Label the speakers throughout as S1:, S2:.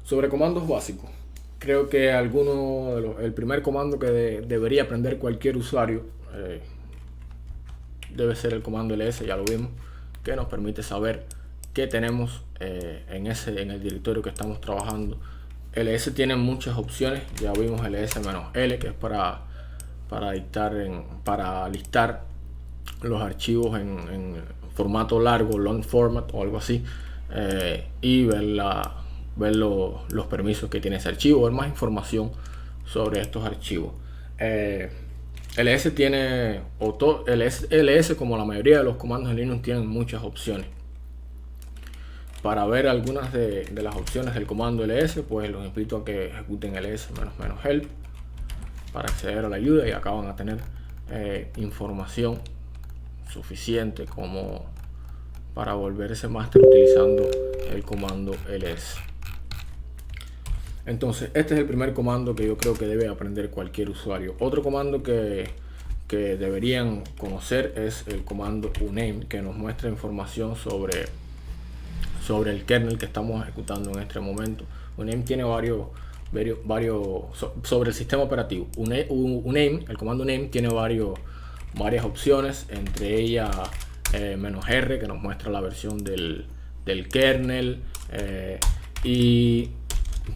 S1: Sobre comandos básicos, creo que el primer comando que debería aprender cualquier usuario debe ser el comando ls, ya lo vimos, que nos permite saber qué tenemos en el directorio que estamos trabajando. ls tiene muchas opciones, ya vimos ls-l, que es para listar los archivos en formato largo, long format o algo así, y ver los permisos que tiene ese archivo, ver más información sobre estos archivos. ls tiene, ls como la mayoría de los comandos en Linux tienen muchas opciones. Para ver algunas de las opciones del comando ls, pues los invito a que ejecuten ls-help para acceder a la ayuda, y acá van a tener información suficiente como para volverse máster utilizando el comando ls. Entonces este es el primer comando que yo creo que debe aprender cualquier usuario. Otro comando que deberían conocer es el comando uname, que nos muestra información sobre el kernel que estamos ejecutando en este momento. Uname tiene varios sobre el sistema operativo. Uname, el comando uname tiene varias opciones, entre ellas -r, que nos muestra la versión del kernel, y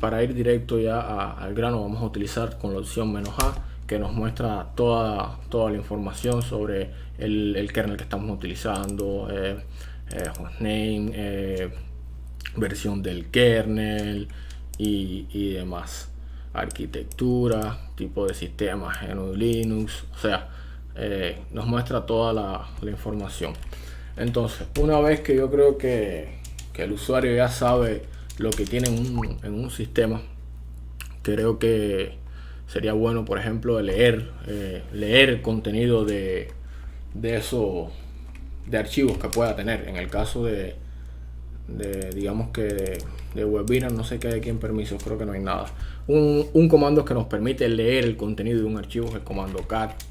S1: para ir directo ya al grano vamos a utilizar con la opción -a, que nos muestra toda la información sobre el kernel que estamos utilizando, hostname, versión del kernel y demás, arquitectura, tipo de sistema, GNU Linux, o sea, nos muestra toda la información. Entonces, una vez que yo creo que el usuario ya sabe lo que tiene en un sistema, creo que sería bueno, por ejemplo, leer el contenido de archivos que pueda tener. En el caso digamos que de Webinar, no sé qué hay aquí en permisos, creo que no hay nada. Un comando que nos permite leer el contenido de un archivo es el comando cat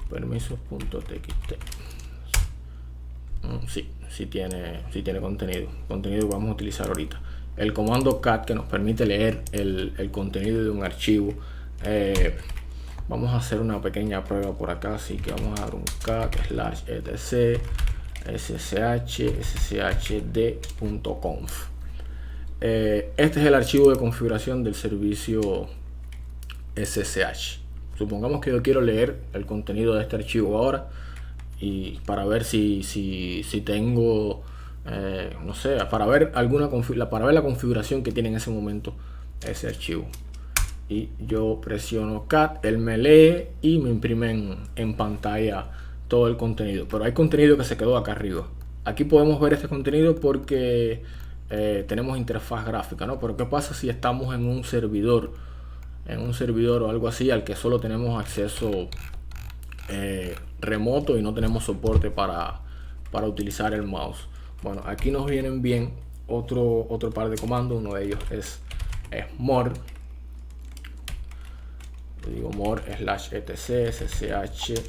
S1: permisos.txt. Sí tiene contenido que vamos a utilizar ahorita. El comando cat, que nos permite leer el contenido de un archivo. Vamos a hacer una pequeña prueba por acá, así que vamos a dar un cat /etc sshd.conf. Este es el archivo de configuración del servicio SSH. Supongamos que yo quiero leer el contenido de este archivo ahora, y para ver si tengo no sé, para ver la configuración que tiene en ese momento ese archivo, y yo presiono cat, él me lee y me imprime en pantalla todo el contenido. Pero hay contenido que se quedó acá arriba. Aquí podemos ver este contenido porque tenemos interfaz gráfica, ¿no? Pero ¿qué pasa si estamos en un servidor o algo así al que solo tenemos acceso remoto y no tenemos soporte para utilizar el mouse? Bueno, aquí nos vienen bien otro par de comandos. Uno de ellos es more. Le digo more /etc sshd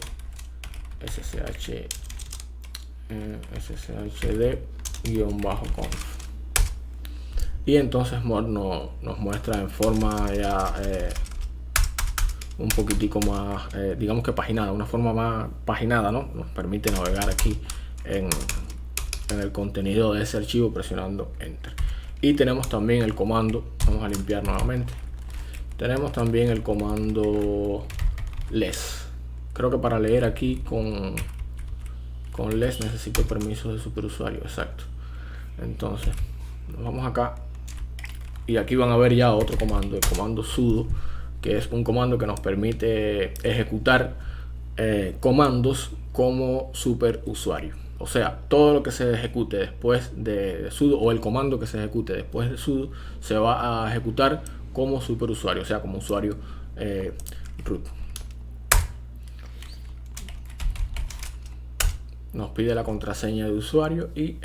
S1: -conf, y entonces more nos muestra en forma ya un poquitico más, digamos que paginada, una forma más paginada, ¿no? Nos permite navegar aquí en el contenido de ese archivo presionando enter. Y tenemos también el comando, vamos a limpiar nuevamente, tenemos también el comando less. Creo que para leer aquí con less necesito permiso de superusuario, exacto. Entonces nos vamos acá y aquí van a ver ya otro comando, el comando sudo, que es un comando que nos permite ejecutar comandos como superusuario. O sea, todo lo que se ejecute después de sudo, o el comando que se ejecute después de sudo, se va a ejecutar como superusuario, o sea, como usuario root. Nos pide la contraseña de usuario y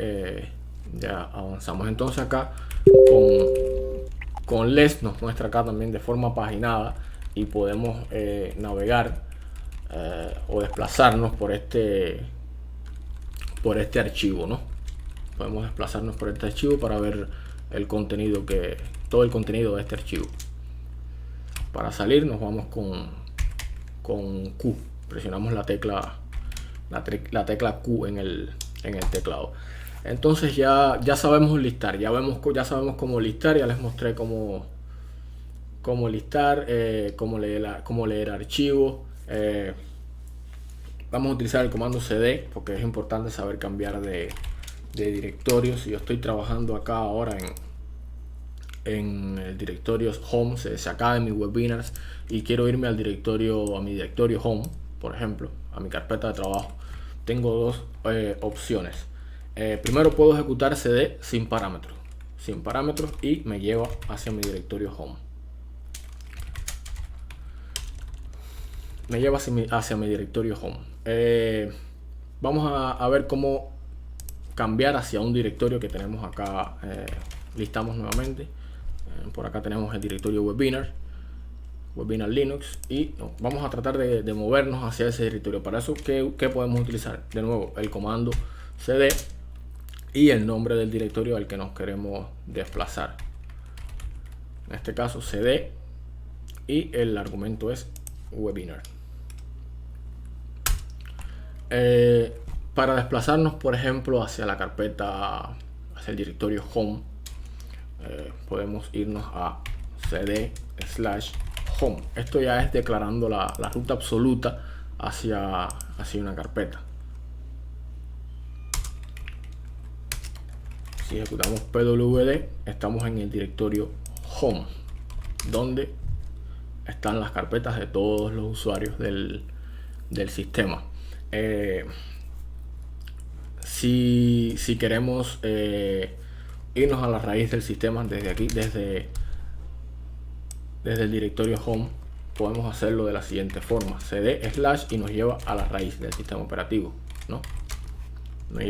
S1: ya avanzamos. Entonces acá con less nos muestra acá también de forma paginada, y podemos navegar o desplazarnos por este archivo, ¿no? Podemos desplazarnos por este archivo para ver todo el contenido de este archivo. Para salir nos vamos con Q, presionamos la tecla Q en el teclado. Entonces ya sabemos listar, ya sabemos cómo listar, ya les mostré cómo listar, cómo leer archivos. Vamos a utilizar el comando cd porque es importante saber cambiar de directorio. Si yo estoy trabajando acá ahora en el directorio Home, CS Academy, Webinars, y quiero irme a mi directorio Home, por ejemplo, a mi carpeta de trabajo, tengo dos opciones. Primero puedo ejecutar cd sin parámetros y me lleva hacia mi directorio Home. Me lleva hacia mi directorio Home. Vamos a ver cómo cambiar hacia un directorio que tenemos acá. Listamos nuevamente. Por acá tenemos el directorio Webinar Linux, y vamos a tratar de movernos hacia ese directorio. Para eso, ¿qué podemos utilizar? De nuevo, el comando cd y el nombre del directorio al que nos queremos desplazar. En este caso cd y el argumento es webinar. Para desplazarnos, por ejemplo, hacia la carpeta, hacia el directorio Home, podemos irnos a cd/home. Esto ya es declarando la ruta absoluta hacia una carpeta. Si ejecutamos pwd, estamos en el directorio Home, donde están las carpetas de todos los usuarios del sistema. Si queremos irnos a la raíz del sistema desde aquí, desde el directorio Home, podemos hacerlo de la siguiente forma: cd/ y nos lleva a la raíz del sistema operativo, ¿no? Nos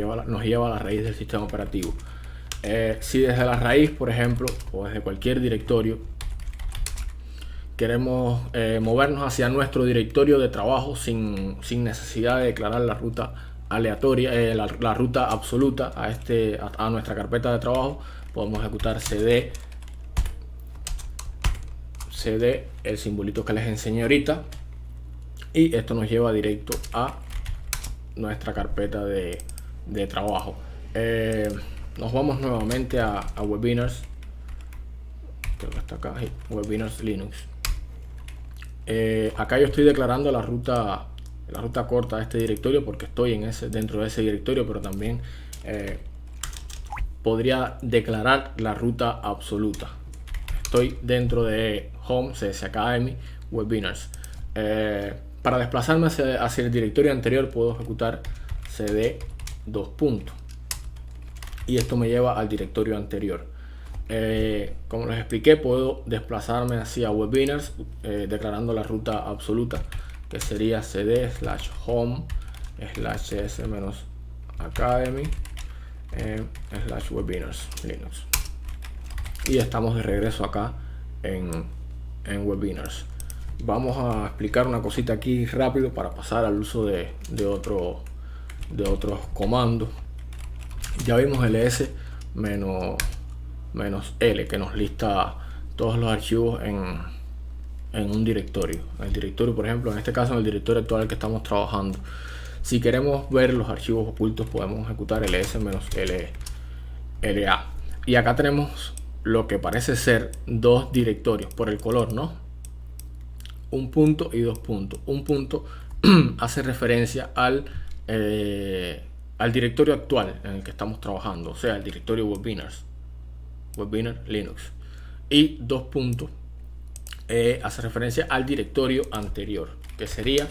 S1: lleva a la raíz del sistema operativo. Si desde la raíz, por ejemplo, o desde cualquier directorio, queremos movernos hacia nuestro directorio de trabajo sin necesidad de declarar la ruta aleatoria, la ruta absoluta a nuestra carpeta de trabajo, podemos ejecutar cd, el simbolito que les enseñé ahorita, y esto nos lleva directo a nuestra carpeta de trabajo. Nos vamos nuevamente a Webinars, creo que está acá, Webinars Linux. Acá yo estoy declarando la ruta corta de este directorio porque estoy dentro de ese directorio, pero también podría declarar la ruta absoluta. Estoy dentro de Home, CS Academy, Webinars. Para desplazarme hacia el directorio anterior puedo ejecutar cd : y esto me lleva al directorio anterior. Como les expliqué, puedo desplazarme hacia Webinars declarando la ruta absoluta, que sería cd/home/cs-academy/webinars Linux. Y estamos de regreso acá en Webinars. Vamos a explicar una cosita aquí rápido para pasar al uso de otros comandos. Ya vimos ls -l, que nos lista todos los archivos en un directorio. En el directorio, por ejemplo, en este caso en el directorio actual que estamos trabajando. Si queremos ver los archivos ocultos, podemos ejecutar ls-la. Y acá tenemos lo que parece ser dos directorios por el color, ¿no? Un punto y dos puntos. Un punto hace referencia al directorio actual en el que estamos trabajando, o sea, el directorio Webinar Linux. Y dos puntos hace referencia al directorio anterior, que sería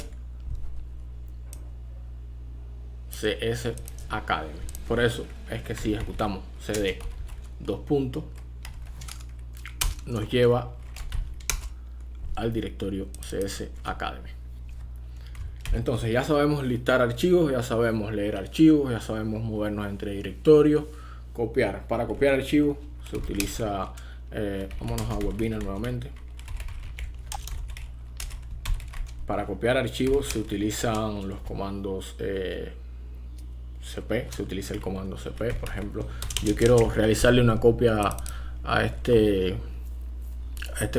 S1: CS Academy. Por eso es que si ejecutamos cd : nos lleva al directorio CS Academy. Entonces ya sabemos listar archivos, ya sabemos leer archivos, ya sabemos movernos entre directorios, copiar. Para copiar archivos se utiliza, vámonos a Webinar nuevamente. Para copiar archivos se utilizan los comandos cp, se utiliza el comando cp. Por ejemplo, yo quiero realizarle una copia a este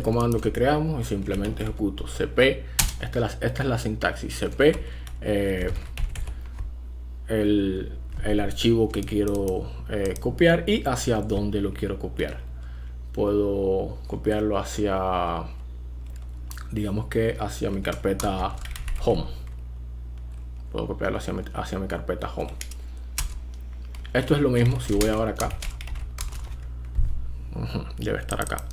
S1: comando que creamos y simplemente ejecuto cp. Esta es la sintaxis: cp el archivo que quiero copiar y hacia dónde lo quiero copiar. Puedo copiarlo hacia, digamos que hacia mi carpeta home. Puedo copiarlo hacia mi carpeta home. Esto es lo mismo. Si voy ahora acá, debe estar acá.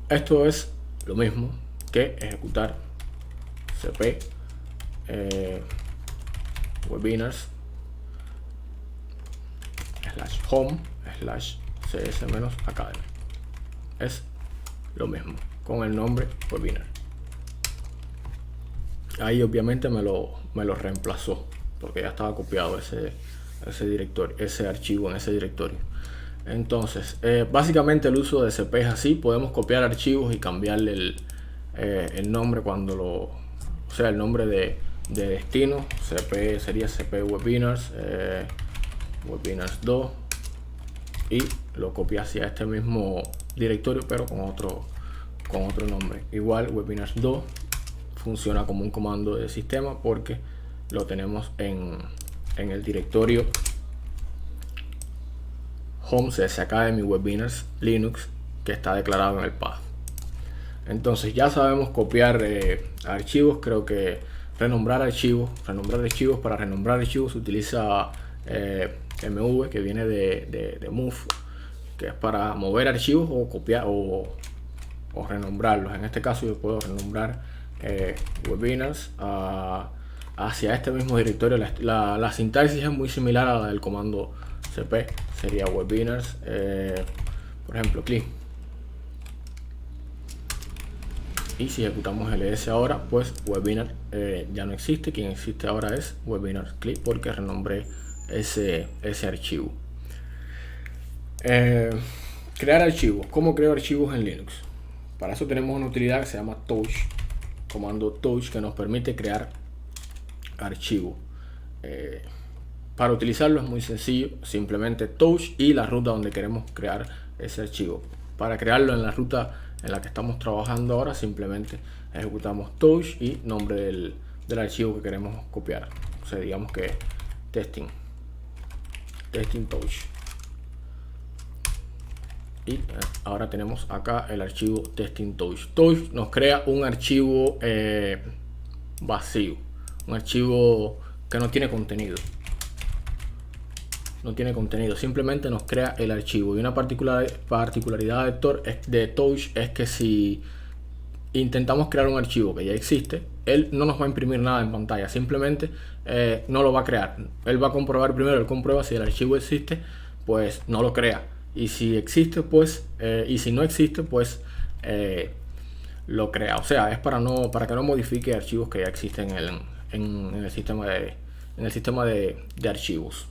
S1: Esto es lo mismo que ejecutar cp webinars /home /cs-academy. Es lo mismo con el nombre webinar. Ahí obviamente me lo reemplazó porque ya estaba copiado ese directorio, ese archivo en ese directorio. Entonces básicamente el uso de cp es así. Podemos copiar archivos y cambiarle el nombre o sea, el nombre de destino. cp sería cp webinars webinars 2 y lo copia hacia este mismo directorio pero con otro nombre. Igual webinars 2 funciona como un comando de sistema porque lo tenemos en el directorio home CS Academy Webinars Linux, que está declarado en el path. Entonces ya sabemos copiar archivos. Creo que renombrar archivos. Para renombrar archivos se utiliza mv, que viene de move, que es para mover archivos o copiar o renombrarlos. En este caso yo puedo renombrar webinars hacia este mismo directorio. La sintaxis es muy similar a la del comando cp. Sería webinars, por ejemplo, click. Y si ejecutamos ls ahora, pues webinar ya no existe. Quien existe ahora es webinar click porque renombré ese archivo. Crear archivos. ¿Cómo creo archivos en Linux? Para eso tenemos una utilidad que se llama touch, comando touch, que nos permite crear archivos. Para utilizarlo es muy sencillo, simplemente touch y la ruta donde queremos crear ese archivo. Para crearlo en la ruta en la que estamos trabajando ahora, simplemente ejecutamos touch y nombre del archivo que queremos copiar. O sea, digamos que testing touch. Y ahora tenemos acá el archivo testing touch. Touch nos crea un archivo vacío, un archivo que no tiene contenido. Simplemente nos crea el archivo. Y una particularidad de touch es que si intentamos crear un archivo que ya existe, él no nos va a imprimir nada en pantalla, simplemente no lo va a crear. Él va a comprobar primero, él comprueba si el archivo existe, pues no lo crea, y si existe, pues y si no existe, pues lo crea. O sea, es para que no modifique archivos que ya existen en el sistema de archivos.